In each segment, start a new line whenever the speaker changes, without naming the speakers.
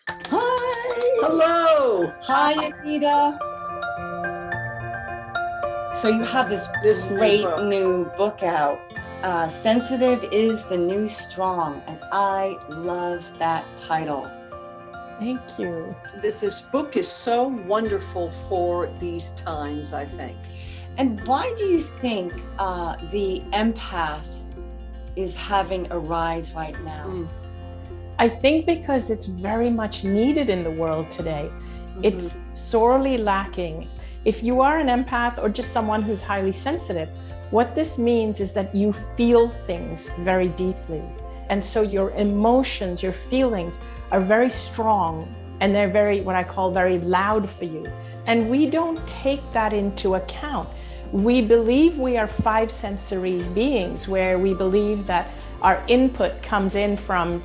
Hi.
Hello.
Hi, Anita. So you have this great new book out. Sensitive is the New Strong, and I love that title.
Thank you.
This book is so wonderful for these times, I think.
And why do you think the empath is having a rise right now?
I think because it's very much needed in the world today. It's sorely lacking. If you are an empath or just someone who's highly sensitive, what this means is that you feel things very deeply. And so your emotions, your feelings are very strong, and they're very, what I call very loud for you. And we don't take that into account. We believe we are five sensory beings, where we believe that our input comes in from,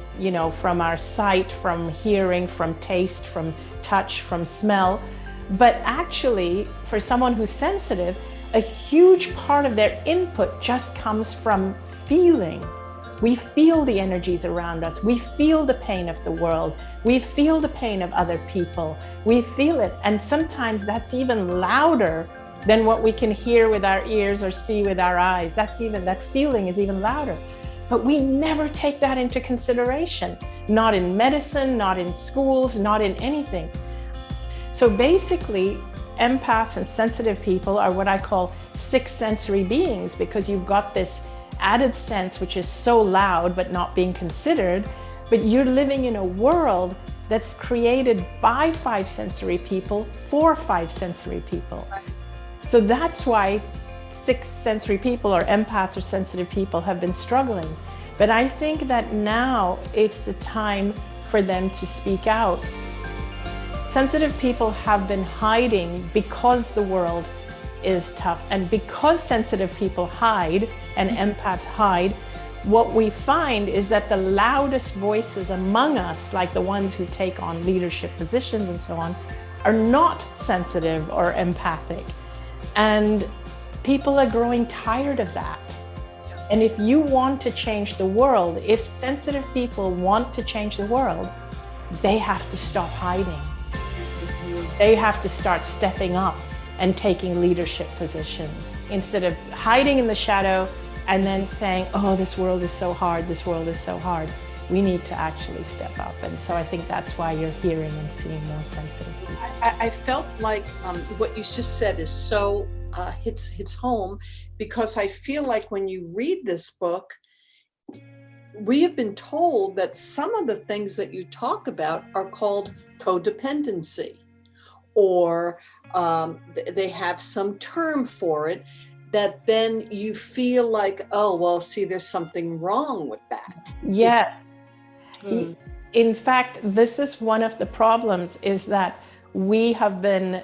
from our sight, from hearing, from taste, from touch, from smell. But actually, for someone who's sensitive, a huge part of their input just comes from feeling. We feel the energies around us. We feel the pain of the world. We feel the pain of other people. We feel it. And sometimes that's even louder than what we can hear with our ears or see with our eyes. That feeling is even louder. But we never take that into consideration. Not in medicine, not in schools, not in anything. So basically, empaths and sensitive people are what I call sixth sensory beings, because you've got this added sense which is so loud but not being considered, but you're living in a world that's created by five sensory people for five sensory people. So that's why sixth sensory people or empaths or sensitive people have been struggling. But I think that now it's the time for them to speak out. Sensitive people have been hiding because the world is tough. And because sensitive people hide and empaths hide, what we find is that the loudest voices among us, like the ones who take on leadership positions and so on, are not sensitive or empathic. And people are growing tired of that. And if you want to change the world, if sensitive people want to change the world, they have to stop hiding. They have to start stepping up and taking leadership positions instead of hiding in the shadow and then saying, oh, this world is so hard, this world is so hard. We need to actually step up. And so I think that's why you're hearing and seeing more sensitive people.
I felt like what you just said is so hits home, because I feel like when you read this book, we have been told that some of the things that you talk about are called codependency, or they have some term for it, that then you feel like, oh, well, see, there's something wrong with that.
Yes. In fact, this is one of the problems, is that we have been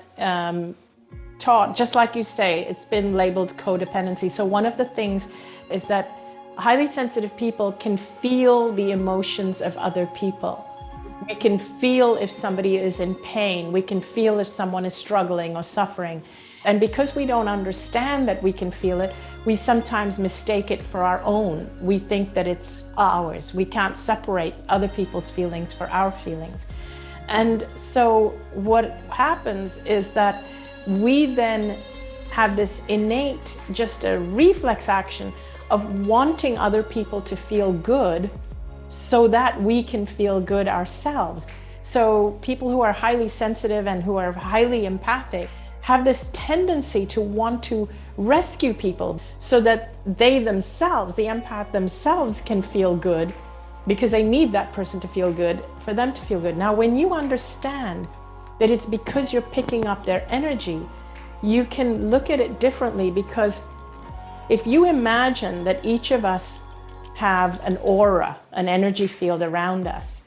taught, just like you say, it's been labeled codependency. So one of the things is that highly sensitive people can feel the emotions of other people. We can feel if somebody is in pain. We can feel if someone is struggling or suffering. And because we don't understand that we can feel it, we sometimes mistake it for our own. We think that it's ours. We can't separate other people's feelings for our feelings. And so what happens is that we then have this innate, just a reflex action of wanting other people to feel good so that we can feel good ourselves. So people who are highly sensitive and who are highly empathic have this tendency to want to rescue people so that they themselves, the empath themselves, can feel good, because they need that person to feel good for them to feel good. Now, when you understand that it's because you're picking up their energy, you can look at it differently, because if you imagine that each of us have an aura, an energy field around us,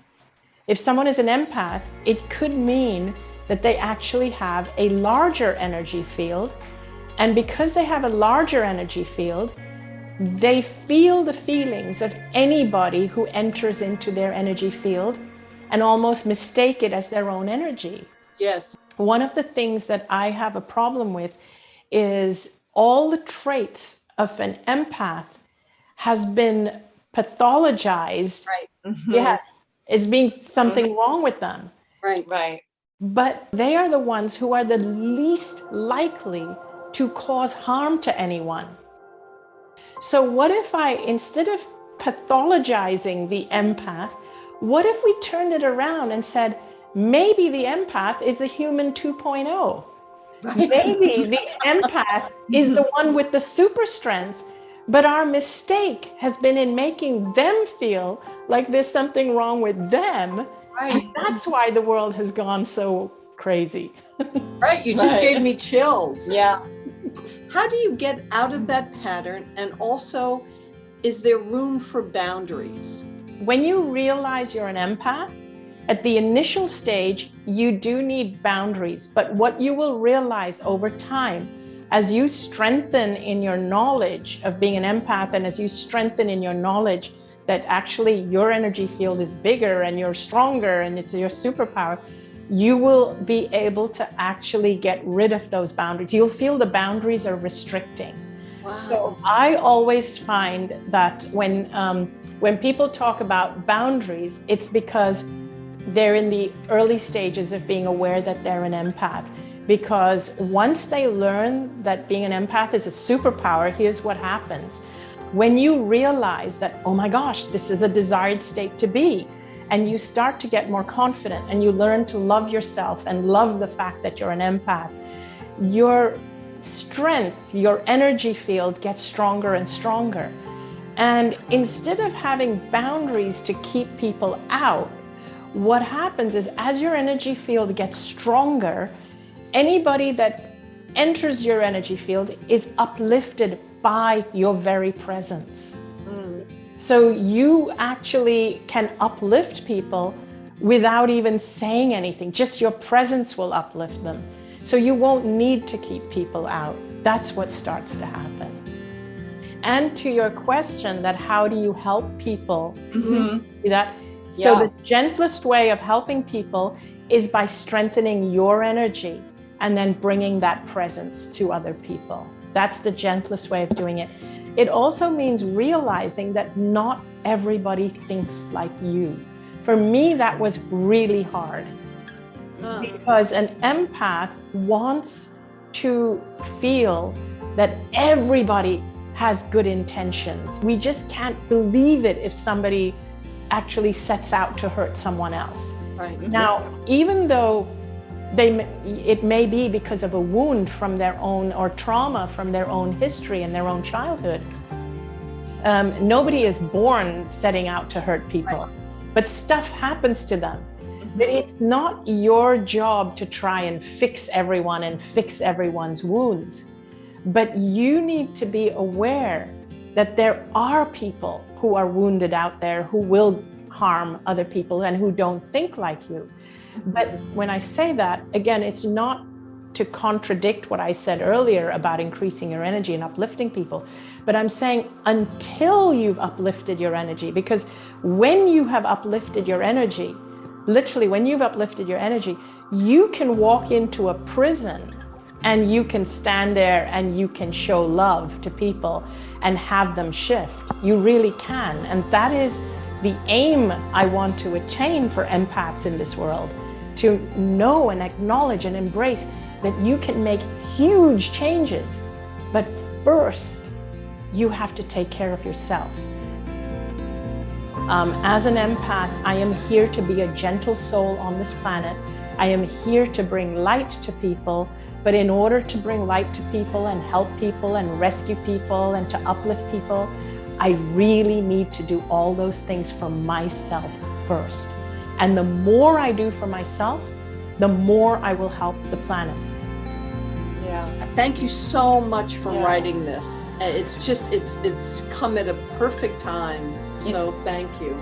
if someone is an empath, it could mean that they actually have a larger energy field. And because they have a larger energy field, they feel the feelings of anybody who enters into their energy field and almost mistake it as their own energy.
Yes.
One of the things that I have a problem with is all the traits of an empath has been pathologized.
Right.
Yes. as being something wrong with them.
Right.
Right.
But they are the ones who are the least likely to cause harm to anyone. So what if instead of pathologizing the empath, what if we turned it around and said, maybe the empath is a human 2.0? Maybe the empath is the one with the super strength, but our mistake has been in making them feel like there's something wrong with them.
Right.
And that's why the world has gone so crazy.
Right. You just gave me chills.
Yeah.
How do you get out of that pattern? And also, is there room for boundaries?
When you realize you're an empath, at the initial stage, you do need boundaries. But what you will realize over time, as you strengthen in your knowledge of being an empath, and as you strengthen in your knowledge that actually your energy field is bigger and you're stronger and it's your superpower, you will be able to actually get rid of those boundaries. You'll feel the boundaries are restricting.
Wow.
So I always find that when people talk about boundaries, it's because they're in the early stages of being aware that they're an empath. Because once they learn that being an empath is a superpower, here's what happens. When you realize that, oh my gosh, this is a desired state to be, and you start to get more confident and you learn to love yourself and love the fact that you're an empath, your strength, your energy field gets stronger and stronger. And instead of having boundaries to keep people out, what happens is as your energy field gets stronger, anybody that enters your energy field is uplifted by your very presence. So you actually can uplift people without even saying anything. Just your presence will uplift them. So you won't need to keep people out. That's what starts to happen. And to your question that how do you help people? So the gentlest way of helping people is by strengthening your energy and then bringing that presence to other people. That's the gentlest way of doing it. It also means realizing that not everybody thinks like you. For me, that was really hard because an empath wants to feel that everybody has good intentions. We just can't believe it if somebody actually sets out to hurt someone else.
Right.
Now, even though it may be because of a wound from their own or trauma from their own history and their own childhood. Nobody is born setting out to hurt people, but stuff happens to them. But it's not your job to try and fix everyone and fix everyone's wounds. But you need to be aware that there are people who are wounded out there who will harm other people and who don't think like you. But when I say that, again, it's not to contradict what I said earlier about increasing your energy and uplifting people, but I'm saying until you've uplifted your energy, because when you have uplifted your energy, literally when you've uplifted your energy, you can walk into a prison and you can stand there and you can show love to people and have them shift. You really can. And that is the aim I want to attain for empaths in this world, to know and acknowledge and embrace that you can make huge changes. But first, you have to take care of yourself. As an empath, I am here to be a gentle soul on this planet. I am here to bring light to people, but in order to bring light to people and help people and rescue people and to uplift people, I really need to do all those things for myself first. And the more I do for myself, the more I will help the planet.
Yeah.
Thank you so much for writing this. It's come at a perfect time. So thank you.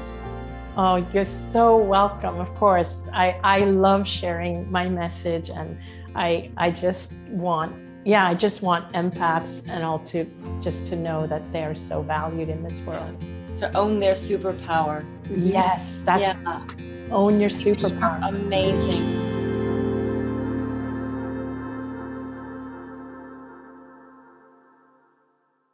Oh, you're so welcome. Of course, I love sharing my message, and I just want empaths and all to know that they're so valued in this world.
To own their superpower.
Yes, that's own your superpower.
Amazing.